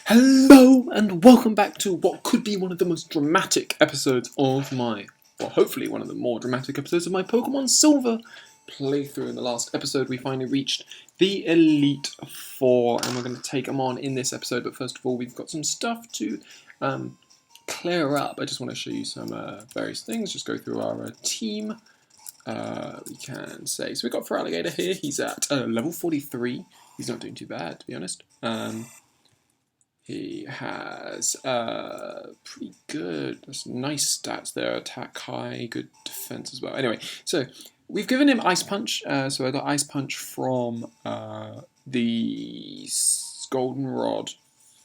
Hello and welcome back to what could be one of the most dramatic episodes of my, well, hopefully one of the more dramatic episodes of my Pokemon Silver playthrough. In the last episode we finally reached the Elite Four and we're going to take them on in this episode, but first of all we've got some stuff to clear up. I just want to show you some various things, just go through our team. We can say, so we've got Feraligatr here, he's at level 43, he's not doing too bad to be honest. He has pretty good, nice stats there, attack high, good defense as well. Anyway, so we've given him Ice Punch, so I got Ice Punch from the Goldenrod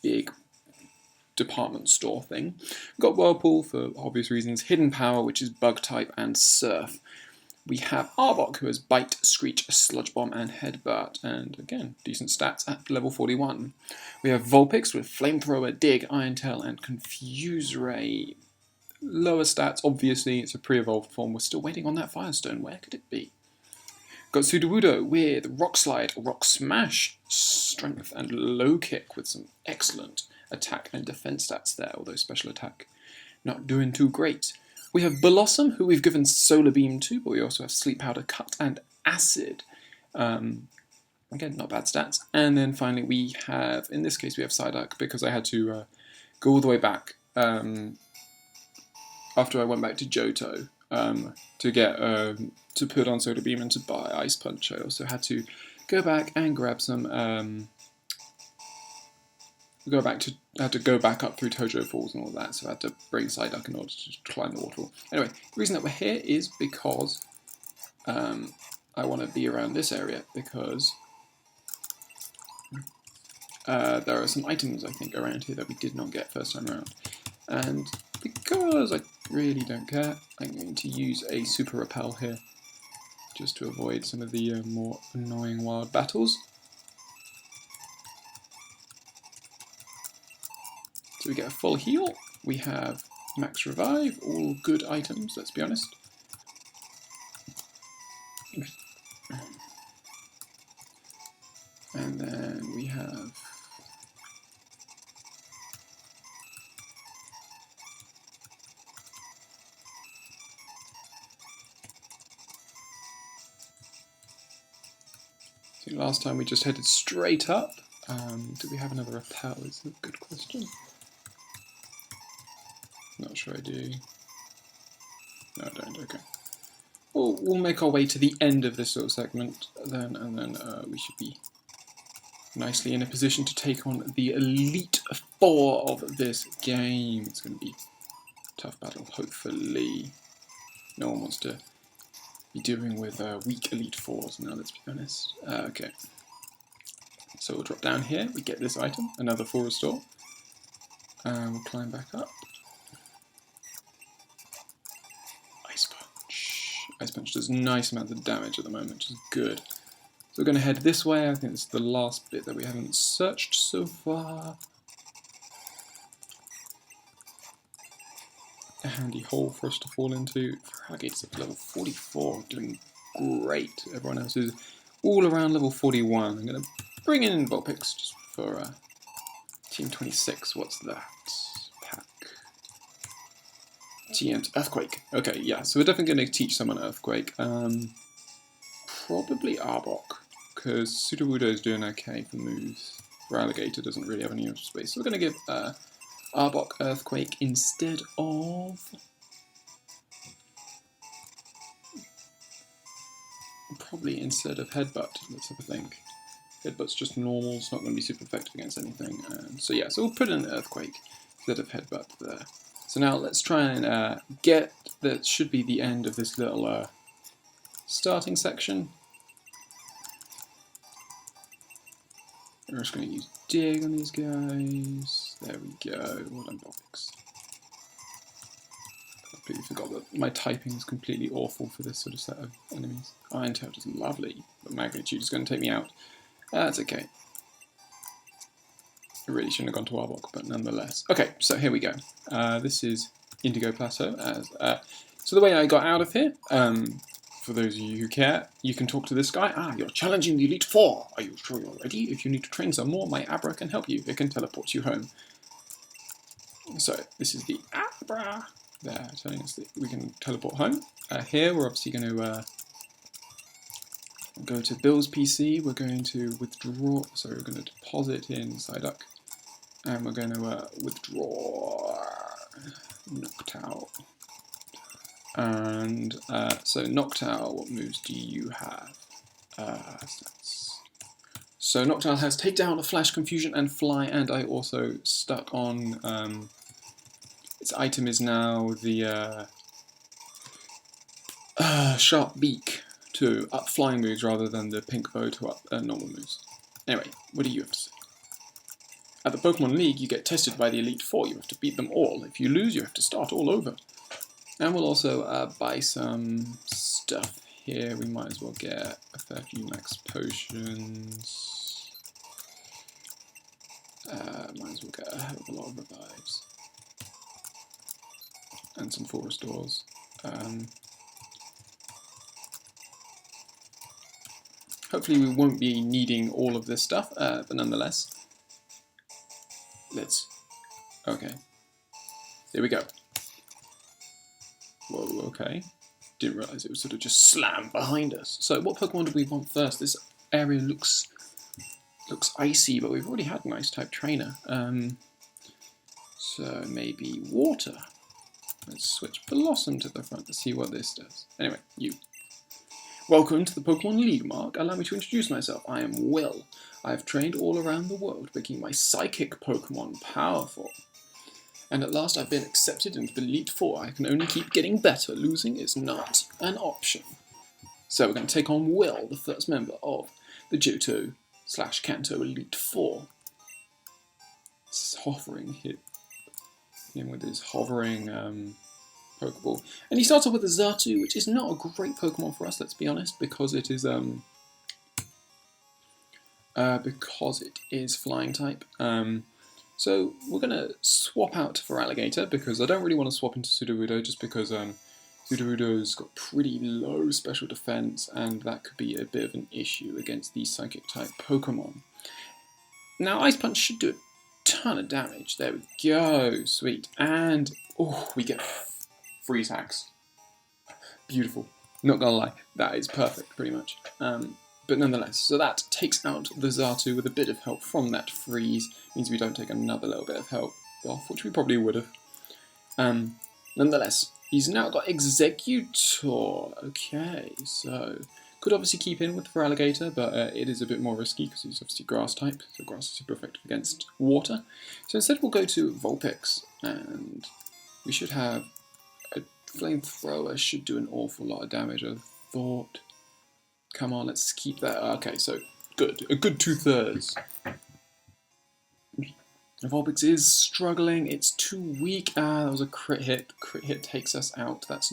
big department store thing. We've got Whirlpool for obvious reasons, Hidden Power, which is Bug type, and Surf. We have Arbok, who has Bite, Screech, Sludge Bomb, and Headbutt, and again, decent stats at level 41. We have Vulpix with Flamethrower, Dig, Iron Tail, and Confuse Ray. Lower stats, obviously, it's a pre-evolved form. We're still waiting on that Firestone. Where could it be? Got Sudowoodo with Rock Slide, Rock Smash, Strength, and Low Kick with some excellent attack and defense stats there, although special attack not doing too great. We have Blossom, who we've given Solar Beam to, but we also have Sleep Powder, Cut, and Acid. Again, not bad stats. And then finally we have, in this case we have Psyduck, because I had to go all the way back after I went back to Johto to get to put on Solar Beam and to buy Ice Punch. I also had to go back and grab some had to go back up through Tojo Falls and all that, so I had to bring Psyduck in order to climb the waterfall. Anyway, the reason that we're here is because I want to be around this area, because there are some items, I think, around here that we did not get first time around. And because I really don't care, I'm going to use a Super Repel here, just to avoid some of the more annoying wild battles. So we get a full heal, we have Max Revive, all good items, let's be honest. And then we have so last time we just headed straight up. Do we have another Repel? Is a good question. Not sure I do. No, I don't. Okay. We'll make our way to the end of this little segment then, and then we should be nicely in a position to take on the Elite Four of this game. It's going to be a tough battle, hopefully. No one wants to be dealing with weak Elite Fours now, let's be honest. Okay. So we'll drop down here, we get this item, another full restore. We'll climb back up. Ice Punch does nice amounts of damage at the moment, which is good. So we're going to head this way. I think this is the last bit that we haven't searched so far. A handy hole for us to fall into. Feraligatr's at level 44, doing great. Everyone else is all around level 41. I'm going to bring in Vulpix just for Team 26. What's that? TM's Earthquake. Okay, yeah, so we're definitely going to teach someone Earthquake. Probably Arbok, because Sudowoodo is doing okay for moves. Feraligatr doesn't really have any extra space, so we're going to give Arbok Earthquake instead of... Probably instead of Headbutt, let's have a think. Headbutt's just normal, it's not going to be super effective against anything. So yeah, so we'll put in Earthquake instead of Headbutt there. So now let's try and get, that should be the end of this little starting section. We're just going to use Dig on these guys. There we go. Well done, Vulpix. Completely forgot that my typing is completely awful for this sort of set of enemies. Iron Tail is lovely, but Magnitude is going to take me out. That's okay. I really shouldn't have gone to Arbok, but nonetheless. Okay, so here we go. This is Indigo Plateau. So the way I got out of here for those of you who care, you can talk to this guy. Ah, you're challenging the Elite Four. Are you sure you're ready? If you need to train some more, my Abra can help you. It can teleport you home. So this is the Abra. They're telling us that we can teleport home. Here we're obviously going to go to Bill's PC. We're going to withdraw. So we're going to deposit in Psyduck, and we're going to withdraw Noctowl. And so Noctowl, what moves do you have? So Noctowl has Takedown, Flash, Confusion, and Fly, and I also stuck on, its item is now the Sharp Beak to up flying moves rather than the Pink Bow to up normal moves. Anyway, what do you have to say? At the Pokemon League, you get tested by the Elite Four. You have to beat them all. If you lose, you have to start all over. And we'll also buy some stuff here. We might as well get a fair few max potions. Might as well get a hell of a lot of revives. And some full restores. Hopefully we won't be needing all of this stuff, but nonetheless. Okay. There we go. Whoa, okay. Didn't realise it was sort of just slammed behind us. So what Pokemon do we want first? This area looks icy, but we've already had an Ice-type trainer. So maybe water. Let's switch Blossom to the front to see what this does. Anyway, you. Welcome to the Pokemon League, Mark. Allow me to introduce myself. I am Will. I have trained all around the world, making my psychic Pokemon powerful. And at last I've been accepted into the Elite Four. I can only keep getting better. Losing is not an option. So we're going to take on Will, the first member of the Johto/Kanto Elite Four. It's hovering hit him with his hovering Pokeball. And he starts off with a Xatu, which is not a great Pokemon for us, let's be honest, because it is flying type. So we're going to swap out for Alligator, because I don't really want to swap into Sudowoodo, just because Sudowoodo's got pretty low special defense, and that could be a bit of an issue against these Psychic-type Pokemon. Now, Ice Punch should do a ton of damage. There we go. Sweet. And, we get Freeze Hacks. Beautiful. Not gonna lie, that is perfect, pretty much. But nonetheless, so that takes out the Xatu with a bit of help from that freeze. Means we don't take another little bit of help off, which we probably would have. Nonetheless, he's now got Exeggutor. Okay, so could obviously keep in with for Alligator, but it is a bit more risky because he's obviously Grass type, so Grass is super effective against water. So instead we'll go to Vulpix, and we should have a Flamethrower should do an awful lot of damage, I thought. Come on, let's keep that. Okay, so good. A good 2/3. Vulpix is struggling. It's too weak. That was a crit hit. Crit hit takes us out. That's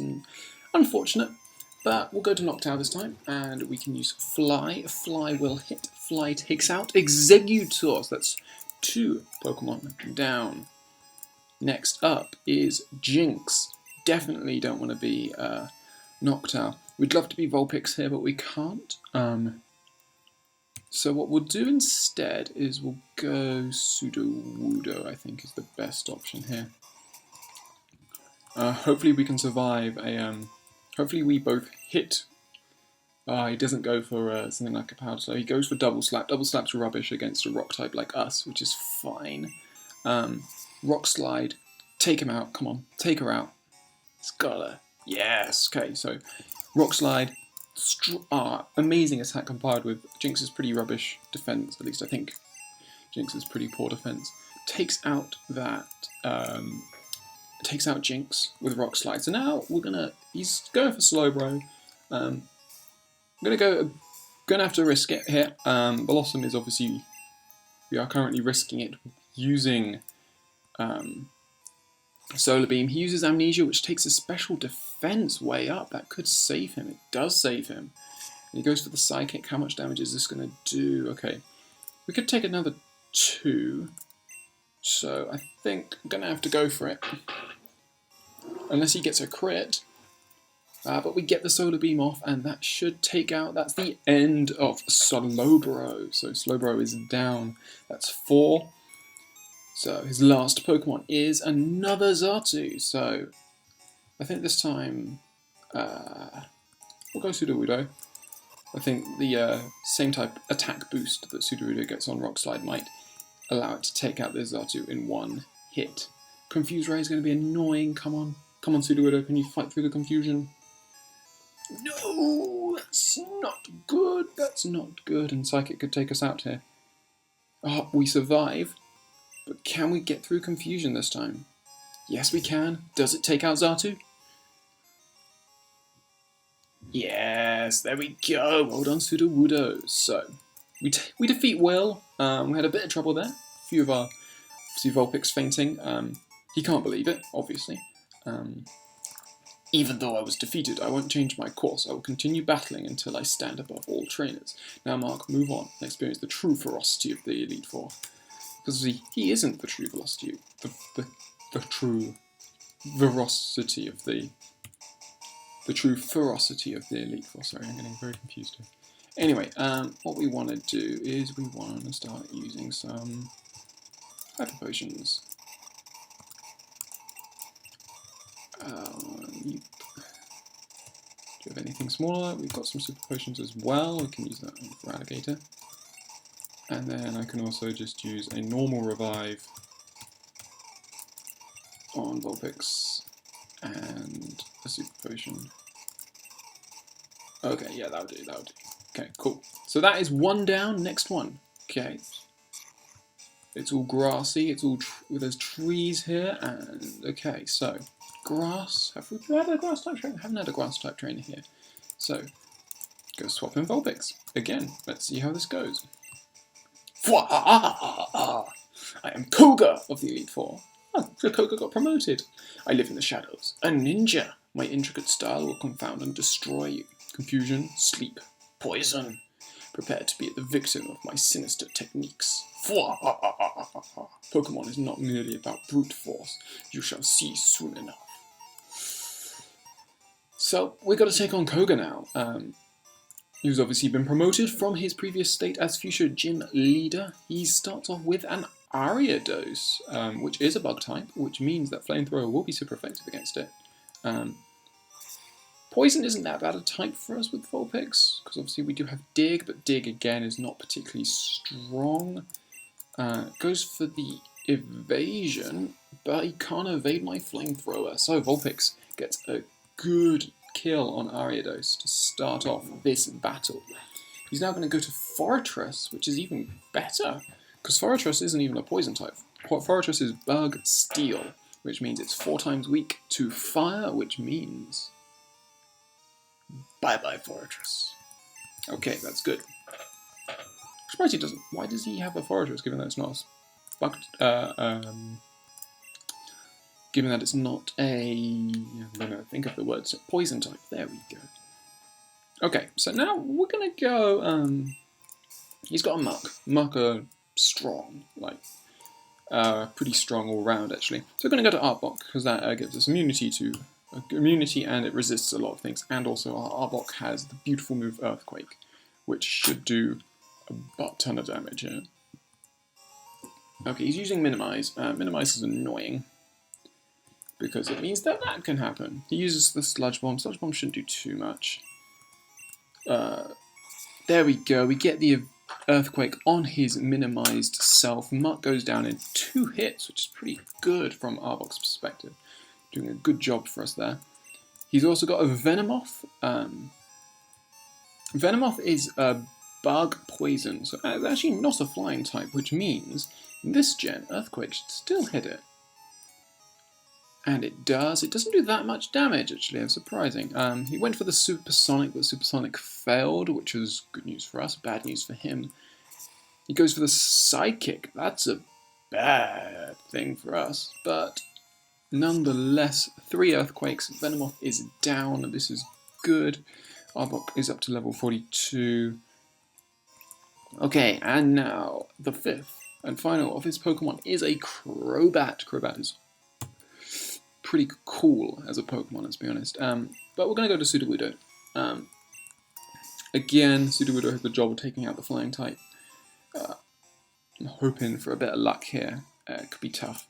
unfortunate. But we'll go to Noctowl this time, and we can use Fly. Fly will hit. Fly takes out Exeggutor. So that's 2 Pokemon down. Next up is Jinx. Definitely don't want to be Noctowl. We'd love to be Vulpix here, but we can't. So what we'll do instead is we'll go Sudowoodo, I think is the best option here. Hopefully we can survive a... hopefully we both hit... he doesn't go for something like a Powder, so he goes for Double Slap. Double Slap's rubbish against a Rock type like us, which is fine. Rock Slide, take him out, come on, take her out. It's gotta... Yes, okay, so Rock Slide, amazing attack combined with Jinx's pretty rubbish defense, at least I think Jinx's pretty poor defense. Takes out that, takes out Jinx with Rock Slide. So now he's going for Slowbro. I'm gonna have to risk it here. Blossom is obviously, we are currently risking it using Solar Beam. He uses Amnesia, which takes his special defense way up. That could save him. It does save him. And he goes for the Psychic. How much damage is this going to do? Okay. We could take another 2. So I think I'm going to have to go for it. Unless he gets a crit. But we get the Solar Beam off, and that should take out... That's the end of Slowbro. So Slowbro is down. That's 4. So his last Pokemon is another Xatu. So I think this time we'll go Sudowoodo. I think the same type attack boost that Sudowoodo gets on Rock Slide might allow it to take out this Xatu in one hit. Confuse Ray is going to be annoying. Come on. Come on, Sudowoodo. Can you fight through the confusion? No! That's not good. That's not good. And Psychic could take us out here. Oh, we survive. But can we get through confusion this time? Yes, we can. Does it take out Xatu? Yes, there we go. Well done, Sudowoodo. So, we defeat Will. We had a bit of trouble there. A few of our Vulpix fainting. He can't believe it, obviously. Even though I was defeated, I won't change my course. I will continue battling until I stand above all trainers. Now, Mark, move on and experience the true ferocity of the Elite Four. Because he isn't the true velocity, the true veracity of the true ferocity of the Elite Four. Sorry, I'm getting very confused here. Anyway, what we want to do is we want to start using some Hyper Potions. Do you have anything smaller? We've got some Super Potions as well. We can use that for Alligator. And then I can also just use a normal revive on Vulpix and a Super Potion. Okay, yeah, that'll do, that'll do. Okay, cool. So that is one down, next one. Okay. It's all grassy, it's all there's trees here, and okay, so grass. Have we had a grass type trainer? I haven't had a grass type trainer here. So, go swap in Vulpix. Again, let's see how this goes. I am Koga of the Elite Four. Oh, so Koga got promoted. I live in the shadows. A ninja. My intricate style will confound and destroy you. Confusion, sleep, poison. Prepare to be the victim of my sinister techniques. Pokemon is not merely about brute force. You shall see soon enough. So, we've got to take on Koga now. He's obviously been promoted from his previous state as future gym leader. He starts off with an Ariados, which is a bug type, which means that Flamethrower will be super effective against it. Poison isn't that bad a type for us with Vulpix, because obviously we do have Dig, but Dig again is not particularly strong. Goes for the evasion, but he can't evade my Flamethrower, so Vulpix gets a good kill on Ariados to start off this battle. He's now going to go to Fortress, which is even better, because Fortress isn't even a poison type. Fortress is Bug Steel, which means it's 4 times weak to fire, which means bye-bye Fortress. Okay, that's good. I'm surprised he doesn't. Why does he have a Fortress, given that it's not bug, given that it's not a, I'm going to think of the words, poison type. There we go. Okay, so now we're going to go, he's got a Muck. Muck are strong, like, pretty strong all round actually. So we're going to go to Arbok, because that gives us immunity and it resists a lot of things. And also our Arbok has the beautiful move Earthquake, which should do a butt ton of damage here. Okay, he's using Minimize. Minimize is annoying, because it means that that can happen. He uses the Sludge Bomb. Sludge Bomb shouldn't do too much. There we go. We get the Earthquake on his minimized self. Muck goes down in 2 hits, which is pretty good from Arbok's perspective. Doing a good job for us there. He's also got a Venomoth. Venomoth is a bug poison, so it's actually not a flying type, which means this gen Earthquake should still hit it. And it does. It doesn't do that much damage, actually. It's surprising. He went for the Supersonic, but Supersonic failed, which was good news for us, bad news for him. He goes for the Psychic. That's a bad thing for us, but nonetheless, 3 Earthquakes. Venomoth is down. This is good. Arbok is up to level 42. Okay, and now the 5th and final of his Pokemon is a Crobat. Crobat is pretty cool as a Pokemon, let's be honest. but we're going to go to Sudowoodo. Again, Sudowoodo has the job of taking out the flying type. I'm hoping for a bit of luck here. It could be tough.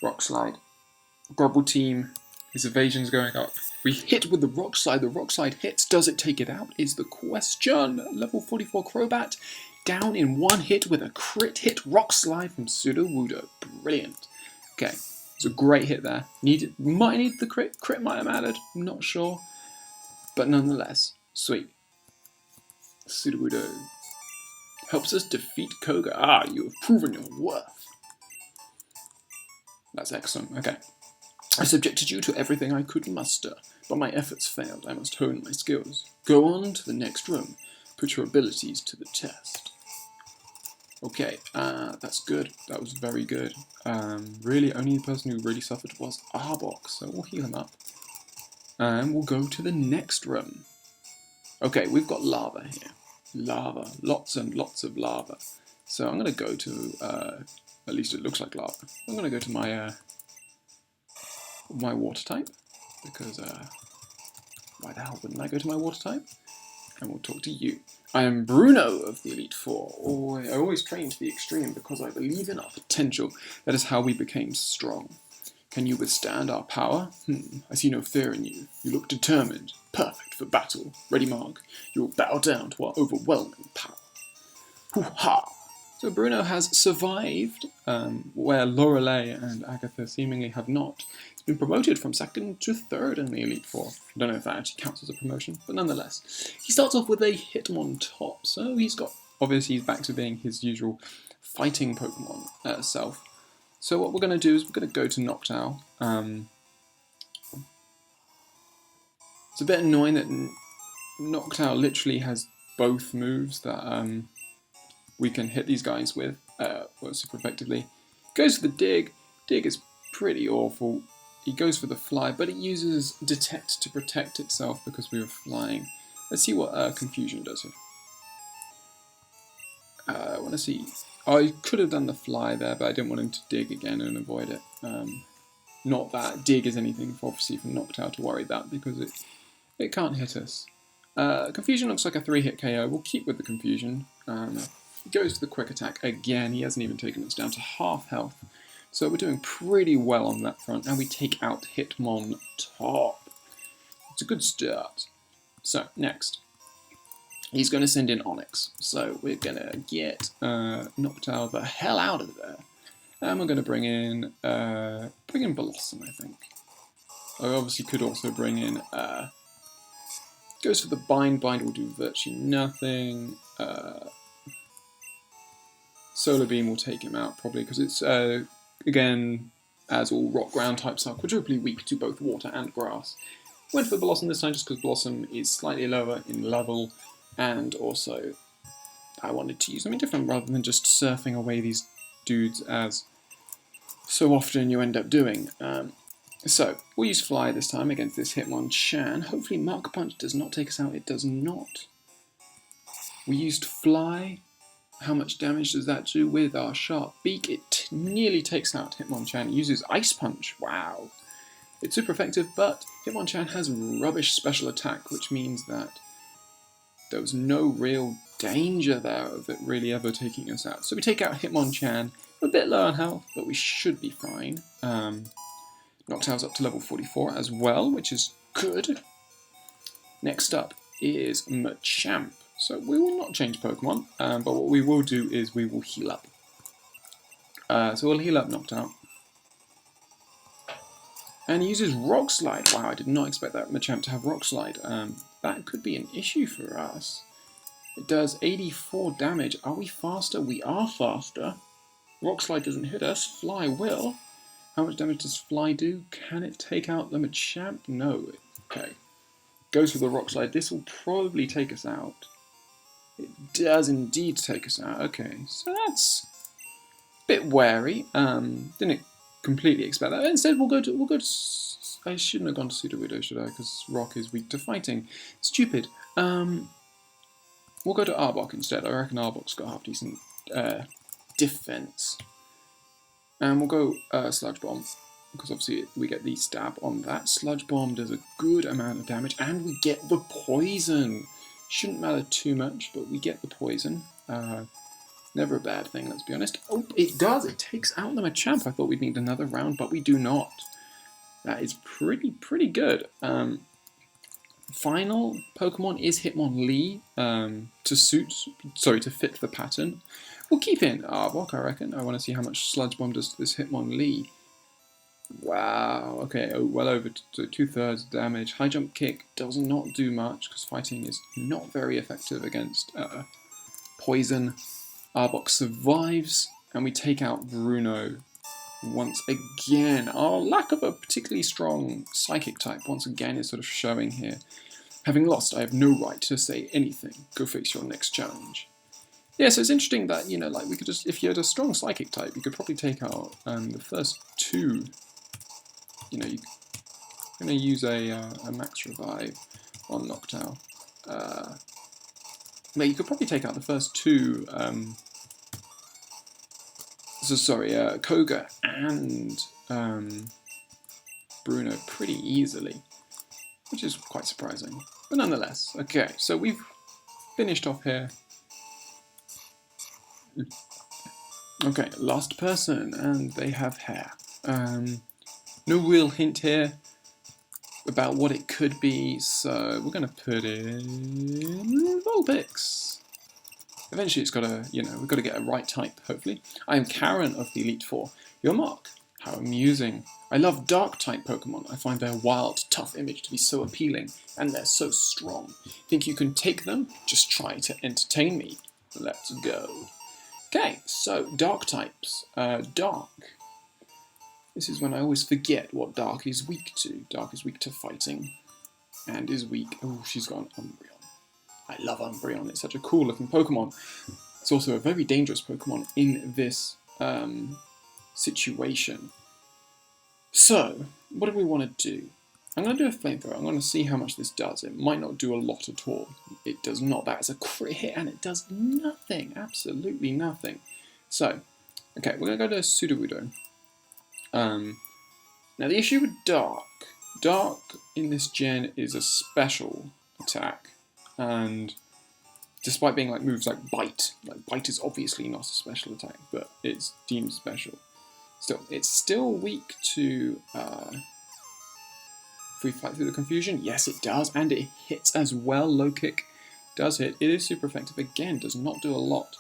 Rock Slide. Double team. His evasion's going up. We hit with the Rock Slide. The Rock Slide hits. Does it take it out? Is the question. Level 44 Crobat. Down in one hit with a crit hit. Rock Slide from Sudowoodo. Brilliant. Okay. It's a great hit there. Might need the crit. Crit might have mattered. I'm not sure. But nonetheless. Sweet. Sudowoodo helps us defeat Koga. Ah, you have proven your worth. That's excellent. Okay. I subjected you to everything I could muster, but my efforts failed. I must hone my skills. Go on to the next room. Put your abilities to the test. Okay, that's good. That was very good. Really, only the person who really suffered was Arbok, so we'll heal him up. And we'll go to the next room. Okay, we've got lava here. Lava. Lots and lots of lava. So I'm going to go to, at least it looks like lava. I'm going to go to my my water type, because why the hell wouldn't I go to my water type? And we'll talk to you. I am Bruno of the Elite Four. I always train to the extreme because I believe in our potential. That is how we became strong. Can you withstand our power? I see no fear in you. You look determined. Perfect for battle. Ready, Mark? You will bow down to our overwhelming power. Hoo-ha! So Bruno has survived, where Lorelei and Agatha seemingly have not. He's been promoted from 2nd to 3rd in the Elite Four. I don't know if that actually counts as a promotion, but nonetheless. He starts off with a Hitmontop, so obviously he's back to being his usual fighting Pokemon self. So what we're going to do is we're going to go to Noctowl. It's a bit annoying that Noctowl literally has both moves that we can hit these guys with super effectively. Goes for the Dig. Dig is pretty awful. He goes for the Fly, but it uses Detect to protect itself because we were flying. Let's see what Confusion does here. I want to see. I could have done the Fly there, but I didn't want him to Dig again and avoid it. Not that Dig is anything, obviously, for Noctowl to worry about, because it can't hit us. Confusion looks like a 3-hit KO. We'll keep with the Confusion. He goes for the Quick Attack again. He hasn't even taken us down to half health. So we're doing pretty well on that front. And we take out Hitmontop. It's a good start. So, next. He's going to send in Onix. So we're going to get Noctowl the hell out of there. And we're going to bring in Blossom, I think. I obviously could also bring in... goes for the Bind. Bind will do virtually nothing. Solar Beam will take him out, probably, because it's, again, as all rock ground types are, quadruply weak to both water and grass. Went for Blossom this time just because Blossom is slightly lower in level, and also I wanted to use something different rather than just surfing away these dudes as so often you end up doing. So, we'll use Fly this time against this Hitmonchan. Hopefully Mark Punch does not take us out. It does not. We used Fly. How much damage does that do with our Sharp Beak? It nearly takes out Hitmonchan. It uses Ice Punch. Wow. It's super effective, but Hitmonchan has rubbish special attack, which means that there was no real danger there of it really ever taking us out. So we take out Hitmonchan, a bit low on health, but we should be fine. Noctowl's up to level 44 as well, which is good. Next up is Machamp. So we will not change Pokemon, but what we will do is we will heal up. So we'll heal up Noctowl. And he uses Rock Slide. Wow, I did not expect that Machamp to have Rock Slide. That could be an issue for us. It does 84 damage. Are we faster? We are faster. Rock Slide doesn't hit us. Fly will. How much damage does Fly do? Can it take out the Machamp? No. Okay. Goes for the Rock Slide. This will probably take us out. It does indeed take us out. Okay, so that's a bit wary. Didn't completely expect that. Instead, we'll go to. I shouldn't have gone to Sudowoodo, should I? Because Rock is weak to fighting. Stupid. We'll go to Arbok instead. I reckon Arbok's got half decent defense. And we'll go Sludge Bomb. because obviously we get the stab on that. Sludge Bomb does a good amount of damage, and we get the poison. Shouldn't matter too much, but we get the poison. Never a bad thing, let's be honest. Oh, it does. It takes out the Machamp. I thought we'd need another round, but we do not. That is pretty good. Final Pokemon is Hitmonlee to fit the pattern. We'll keep in Arbok, I reckon. I want to see how much Sludge Bomb does to this Hitmonlee. Wow, okay, well over to 2/3 damage. High Jump Kick does not do much because fighting is not very effective against poison. Arbok survives, and we take out Bruno once again. Our lack of a particularly strong Psychic type once again is sort of showing here. Having lost, I have no right to say anything. Go face your next challenge. Yeah, so it's interesting that, you know, like we could just, if you had a strong Psychic type, you could probably take out the first two. You know, you're going to use a Max Revive on Noctowl. But you could probably take out the first two. Koga and Bruno pretty easily, which is quite surprising. But nonetheless, okay, so we've finished off here. Okay, last person, and they have hair. No real hint here about what it could be, so we're going to put in Vulpix. Eventually it's got to, you know, we've got to get a right type, hopefully. I am Karen of the Elite Four. Your Mark. How amusing. I love Dark-type Pokemon. I find their wild, tough image to be so appealing, and they're so strong. Think you can take them? Just try to entertain me. Let's go. Okay, so Dark types. Dark. This is when I always forget what Dark is weak to. Dark is weak to fighting, and is weak... Oh, she's got an Umbreon. I love Umbreon, it's such a cool looking Pokemon. It's also a very dangerous Pokemon in this situation. So, what do we want to do? I'm going to do a Flamethrower. I'm going to see how much this does. It might not do a lot at all. It does not. That is a crit hit and it does nothing. Absolutely nothing. So, okay, we're going to go to Sudowoodo. Now the issue with Dark in this gen is a special attack. And despite being like moves like Bite is obviously not a special attack, but it's deemed special. Still, it's still weak to if we fight through the confusion. Yes, it does, and it hits as well. Low kick does hit. It is super effective again. Does not do a lot.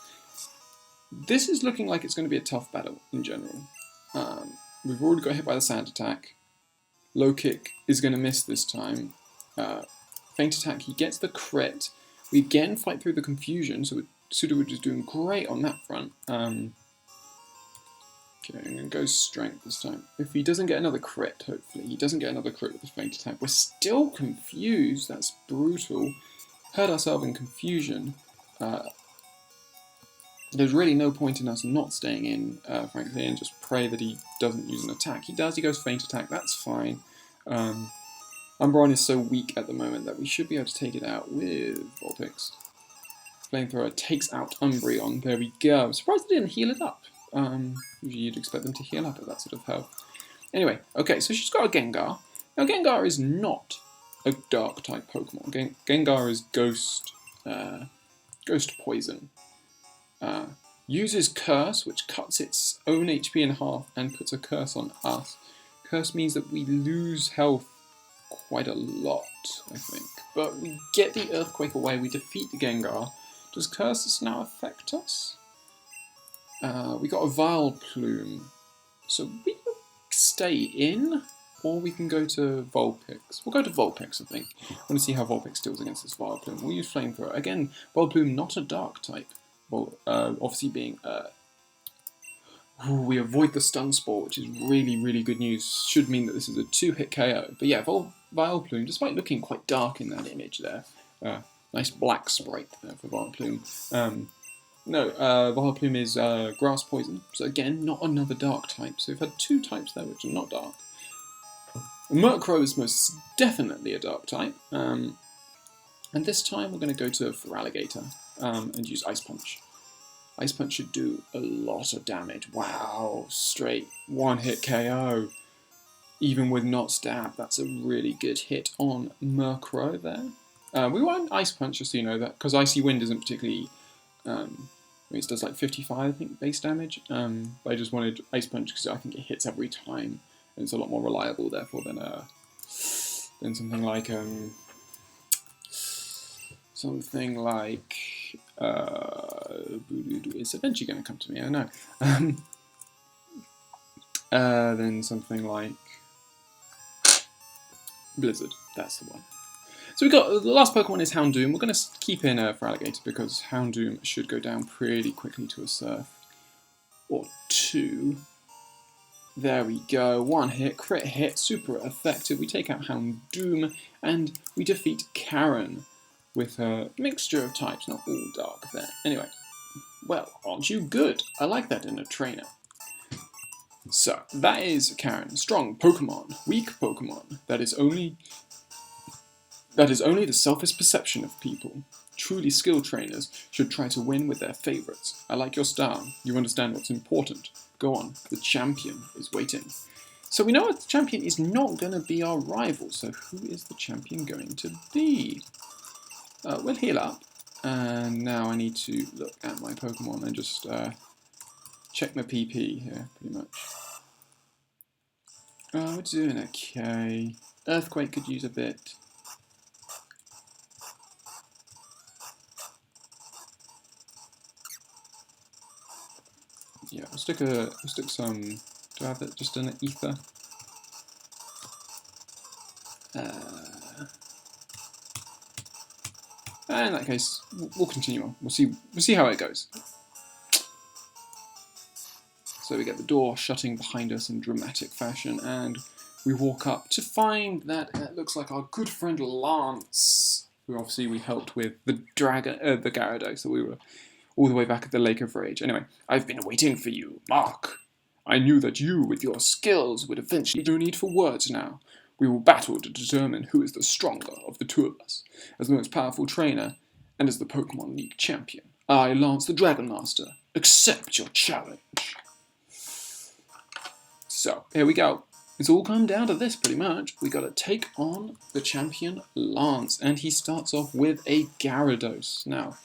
This is looking like it's going to be a tough battle in general. We've already got hit by the sand attack. Low kick is going to miss this time. Feint attack, he gets the crit. We again fight through the confusion, so Sudowoodo is doing great on that front. Okay, I'm going to go strength this time. If he doesn't get another crit, hopefully, he doesn't get another crit with the feint attack. We're still confused, that's brutal. Hurt ourselves in confusion. There's really no point in us not staying in, frankly, and just pray that he doesn't use an attack. He does, he goes feint attack, that's fine. Umbreon is so weak at the moment that we should be able to take it out with Vulpix. Flamethrower takes out Umbreon. There we go. I'm surprised they didn't heal it up. Usually you'd expect them to heal up at that sort of health. Anyway, okay, so she's got a Gengar. Now Gengar is not a Dark type Pokemon. Gengar is Ghost Poison. Uses Curse, which cuts its own HP in half and puts a curse on us. Curse means that we lose health quite a lot, I think. But we get the Earthquake away, we defeat the Gengar. Does Curses now affect us? We got a Vileplume. So we can stay in, or we can go to Vulpix. We'll go to Vulpix, I think. I want to see how Vulpix deals against this Vileplume. We'll use Flamethrower. Again, Vileplume not a Dark type. Well, obviously being... we avoid the Stun Spore, which is really good news. Should mean that this is a 2-hit KO. But yeah, Vileplume, despite looking quite dark in that image there, nice black sprite there for Vileplume. Vileplume is Grass Poison, so again, not another dark type. So we've had two types there which are not dark. Murkrow is most definitely a dark type. And this time we're going to go to Feraligatr and use Ice Punch. Ice Punch should do a lot of damage. Wow, straight one-hit KO. even with not stab, that's a really good hit on Murkrow there. We want Ice Punch, just so you know that, because Icy Wind isn't particularly... it does like 55, I think, base damage. But I just wanted Ice Punch because I think it hits every time, and it's a lot more reliable, therefore, than something like it's eventually going to come to me, I know. Then something like Blizzard, that's the one. So we got the last Pokemon is Houndoom. We're going to keep in Feraligatr because Houndoom should go down pretty quickly to a Surf or two. There we go. One hit, crit hit, super effective. We take out Houndoom and we defeat Karen with a mixture of types, not all dark there. Anyway, well, aren't you good? I like that in a trainer. So, that is Karen. Strong Pokemon, weak Pokemon. That is only the selfish perception of people. Truly skilled trainers should try to win with their favourites. I like your style. You understand what's important. Go on, the champion is waiting. So we know the champion is not going to be our rival, so who is the champion going to be? We'll heal up, and now I need to look at my Pokemon and just check my PP here, pretty much. We're doing okay. Earthquake could use a bit. Yeah, we'll stick some. Do I have that just an ether? In that case, we'll continue on. We'll see how it goes. So we get the door shutting behind us in dramatic fashion, and we walk up to find that it looks like our good friend Lance, who obviously we helped with the Gyarados, so we were all the way back at the Lake of Rage. Anyway, I've been waiting for you, Mark. I knew that you, with your skills, would eventually... No need for words now. We will battle to determine who is the stronger of the two of us, as the most powerful trainer, and as the Pokemon League champion. I, Lance the Dragon Master, accept your challenge. So, here we go. It's all come down to this, pretty much. We got to take on the champion, Lance, and he starts off with a Gyarados. Now,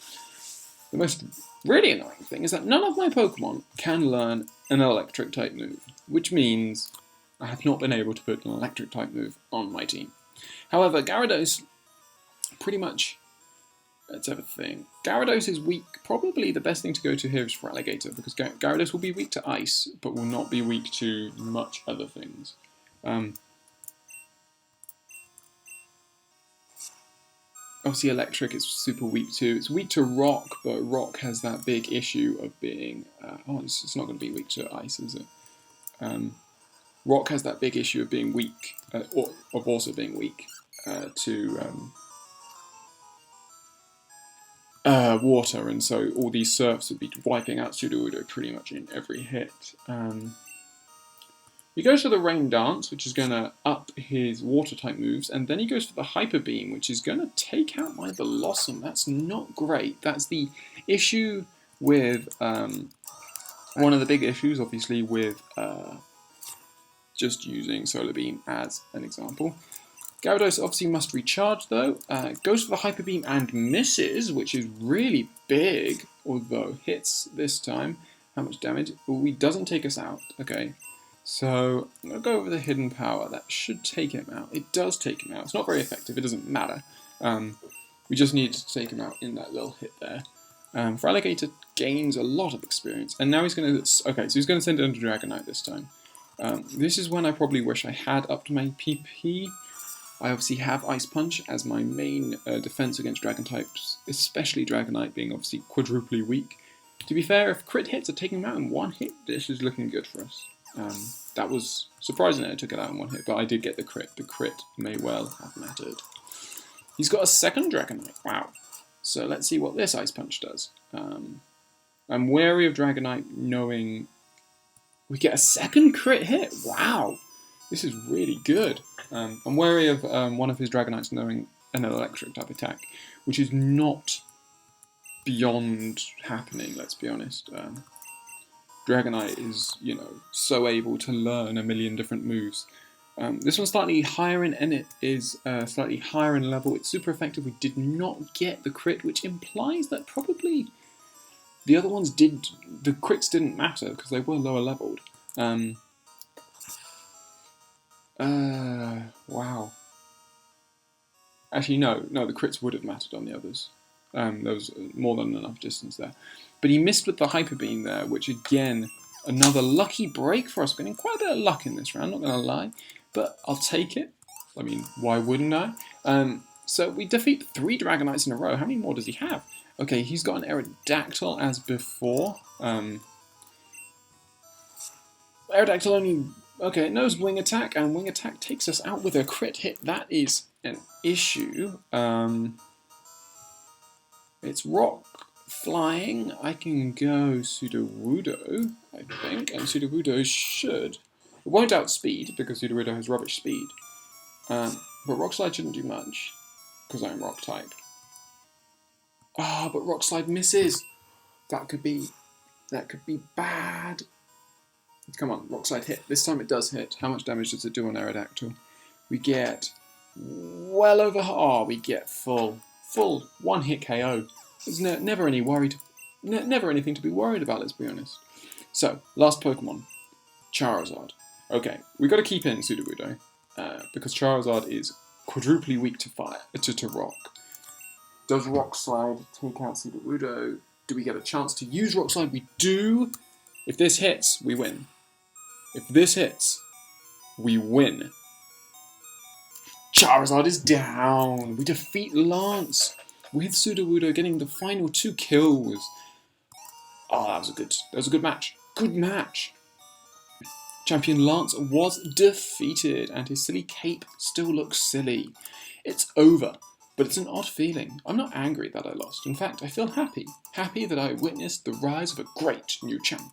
the most really annoying thing is that none of my Pokemon can learn an Electric-type move, which means I have not been able to put an Electric-type move on my team. However, Gyarados, pretty much, let's have a thing. Gyarados is weak. Probably the best thing to go to here is Feraligatr, because Gyarados will be weak to Ice, but will not be weak to much other things. Obviously, Electric is super weak too. It's weak to Rock, but Rock has that big issue of being... it's not going to be weak to Ice, is it? Rock has that big issue of being weak, or of also being weak to water, and so all these Surfs would be wiping out Sudowoodo pretty much in every hit. He goes for the Rain Dance, which is going to up his Water-type moves, and then he goes for the Hyper Beam, which is going to take out my Blossom. That's not great. That's the issue with... one of the big issues, obviously, with just using Solar Beam as an example. Gyarados obviously must recharge, though. Goes for the Hyper Beam and misses, which is really big, although hits this time. How much damage? Ooh, he doesn't take us out. Okay. So, I'm going to go over the Hidden Power. That should take him out. It does take him out. It's not very effective. It doesn't matter. We just need to take him out in that little hit there. Feraligatr gains a lot of experience. And now he's going to... Okay, so he's going to send it into Dragonite this time. This is when I probably wish I had upped my PP. I obviously have Ice Punch as my main defense against Dragon types, especially Dragonite being obviously quadruply weak. To be fair, if crit hits are taking him out in one hit, this is looking good for us. That was surprising that I took it out in one hit, but I did get the crit. The crit may well have mattered. He's got a second Dragonite. Wow. So let's see what this Ice Punch does. I'm wary of Dragonite knowing we get a second crit hit. Wow. This is really good. I'm wary of one of his Dragonites knowing an Electric type attack, which is not beyond happening, let's be honest. Dragonite is, so able to learn a million different moves. This one's slightly higher in, and it is slightly higher in level. It's super effective. We did not get the crit, which implies that probably the other ones did. The crits didn't matter because they were lower leveled. Wow. Actually, no, the crits would have mattered on the others. There was more than enough distance there. But he missed with the Hyper Beam there, which again, another lucky break for us. Getting quite a bit of luck in this round, not going to lie. But I'll take it. I mean, why wouldn't I? So we defeat 3 Dragonites in a row. How many more does he have? Okay, he's got an Aerodactyl as before. Aerodactyl only... Okay, it knows Wing Attack, and Wing Attack takes us out with a crit hit. That is an issue. It's Rock Flying. I can go Sudowoodo, I think, and Sudowoodo should... It won't outspeed, because Sudowoodo has rubbish speed. But Rock Slide shouldn't do much, because I'm Rock type. Ah, but Rock Slide misses. That could be bad. Come on, Rock Slide hit. This time it does hit. How much damage does it do on Aerodactyl? We get well over... Oh, we get full 1-hit KO. There's never any worried... never anything to be worried about, let's be honest. So, last Pokemon. Charizard. Okay, we've got to keep in Sudowoodo, because Charizard is quadruply weak to fire, to rock. Does Rock Slide take out Sudowoodo? Do we get a chance to use Rock Slide? We do. If this hits, we win. If this hits, we win. Charizard is down. We defeat Lance with Sudowoodo getting the final 2 kills. Oh, that was a good match. Good match. Champion Lance was defeated, and his silly cape still looks silly. It's over, but it's an odd feeling. I'm not angry that I lost. In fact, I feel happy. Happy that I witnessed the rise of a great new champion.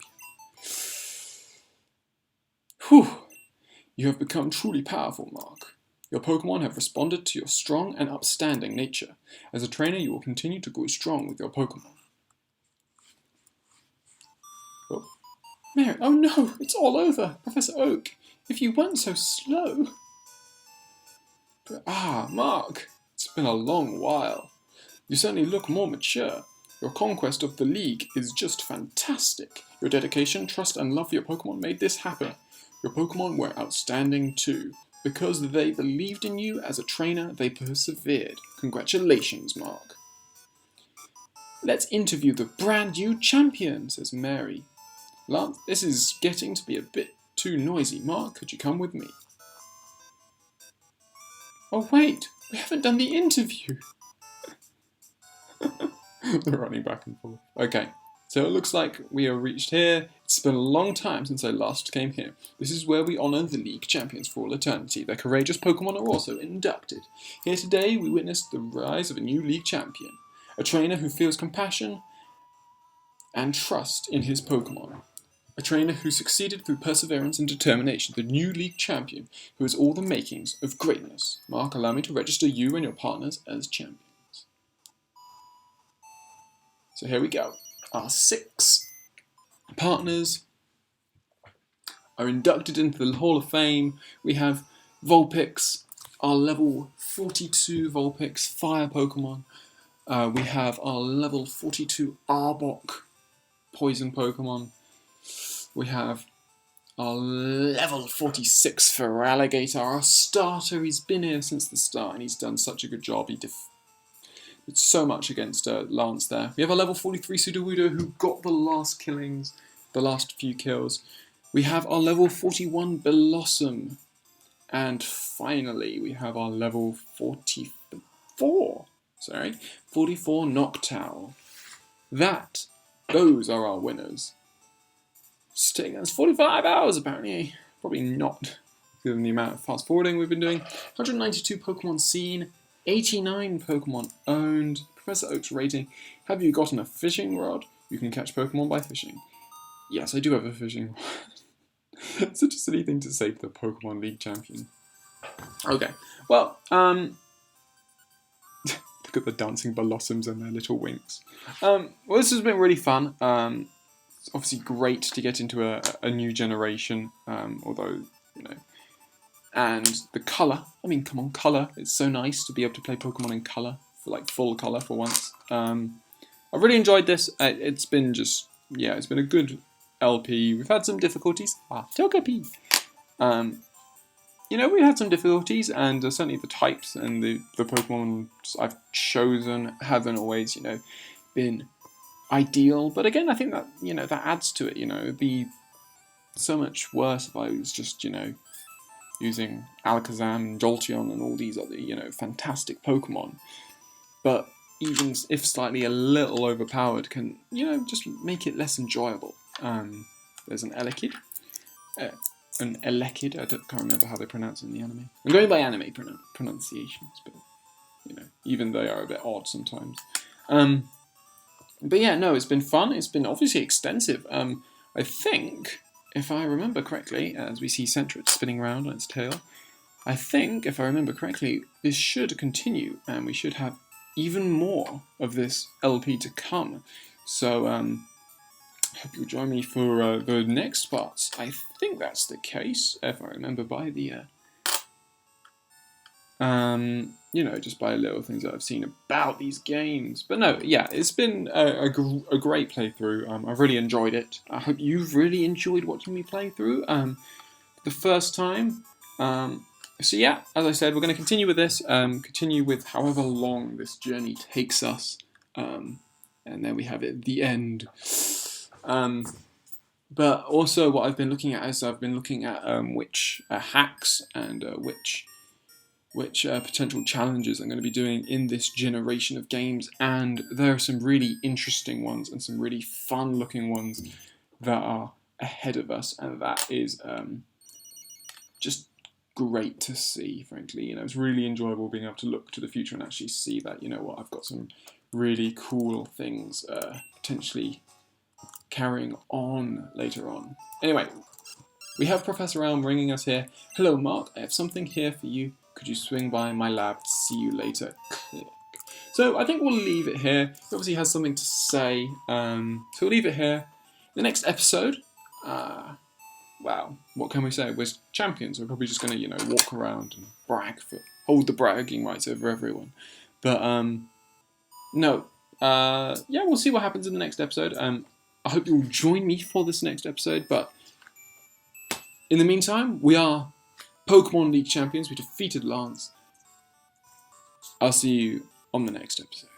Whew! You have become truly powerful, Mark. Your Pokemon have responded to your strong and upstanding nature. As a trainer, you will continue to grow strong with your Pokemon. Oh. Mary, oh no, it's all over. Professor Oak, if you weren't so slow. Mark, it's been a long while. You certainly look more mature. Your conquest of the League is just fantastic. Your dedication, trust, and love for your Pokemon made this happen. Your Pokemon were outstanding too. Because they believed in you as a trainer, they persevered. Congratulations, Mark. Let's interview the brand new champion, says Mary. Lance, this is getting to be a bit too noisy. Mark, could you come with me? Oh wait, we haven't done the interview. They're running back and forth. Okay, so it looks like we are reached here. It's been a long time since I last came here. This is where we honour the League champions for all eternity. Their courageous Pokemon are also inducted. Here today we witness the rise of a new League champion. A trainer who feels compassion and trust in his Pokemon. A trainer who succeeded through perseverance and determination. The new League champion who has all the makings of greatness. Mark, allow me to register you and your partners as champions. So here we go. Our 6 partners are inducted into the Hall of Fame. We have Vulpix, our level 42 Vulpix fire Pokemon. We have our level 42 Arbok poison Pokemon. We have our level 46 Feraligatr, our starter. He's been here since the start and he's done such a good job. He did so much against Lance there. We have a level 43 Sudowoodo who got the last killings, the last few kills. We have our level 41 Blossom. And finally, we have our level 44 Noctowl. Those are our winners. It's taken us 45 hours apparently. Probably not, given the amount of fast forwarding we've been doing. 192 Pokemon seen. 89 Pokemon owned. Professor Oak's rating. Have you gotten a fishing rod? You can catch Pokemon by fishing. Yes, I do have a fishing rod. Such a silly thing to say to the Pokemon League champion. Okay, well, look at the dancing blossoms and their little winks. Well, this has been really fun. It's obviously great to get into a new generation, although, you know, and the colour. I mean, come on, colour. It's so nice to be able to play Pokemon in colour, for like full colour for once. I've really enjoyed this. It's been just, yeah, it's been a good LP. We've had some difficulties. Togepi. You know, we had some difficulties, and certainly the types and the Pokemon I've chosen haven't always, you know, been ideal. But again, I think that, you know, that adds to it. You know, it'd be so much worse if I was just, you know, using Alakazam and Jolteon and all these other, you know, fantastic Pokemon. But even if slightly a little overpowered, can, you know, just make it less enjoyable. There's an Elekid. An Elekid, I can't remember how they pronounce it in the anime. I'm going by anime pronunciations, but, you know, even they are a bit odd sometimes. But yeah, no, it's been fun. It's been obviously extensive. I think, if I remember correctly, as we see Sentret spinning around on its tail, I think, if I remember correctly, this should continue, and we should have even more of this LP to come. So, hope you'll join me for the next parts. I think that's the case, if I remember by the, you know, just by little things that I've seen about these games. But no, yeah, it's been a great playthrough. I've really enjoyed it. I hope you've really enjoyed watching me play through the first time. So yeah, as I said, we're going to continue with this, continue with however long this journey takes us, and then we have it at the end. But also what I've been looking at is I've been looking at which hacks and which potential challenges I'm going to be doing in this generation of games, and there are some really interesting ones and some really fun looking ones that are ahead of us, and that is just great to see, frankly. You know, it's really enjoyable being able to look to the future and actually see that, you know what, I've got some really cool things potentially carrying on later on. Anyway, we have Professor Elm ringing us here. Hello, Mark. I have something here for you. Could you swing by my lab? See you later. Click. So I think we'll leave it here. He obviously has something to say. So we'll leave it here. The next episode, wow, what can we say? We're champions. We're probably just going to, you know, walk around and hold the bragging rights over everyone. But no, yeah, we'll see what happens in the next episode. I hope you'll join me for this next episode. But in the meantime, we are Pokemon League champions. We defeated Lance. I'll see you on the next episode.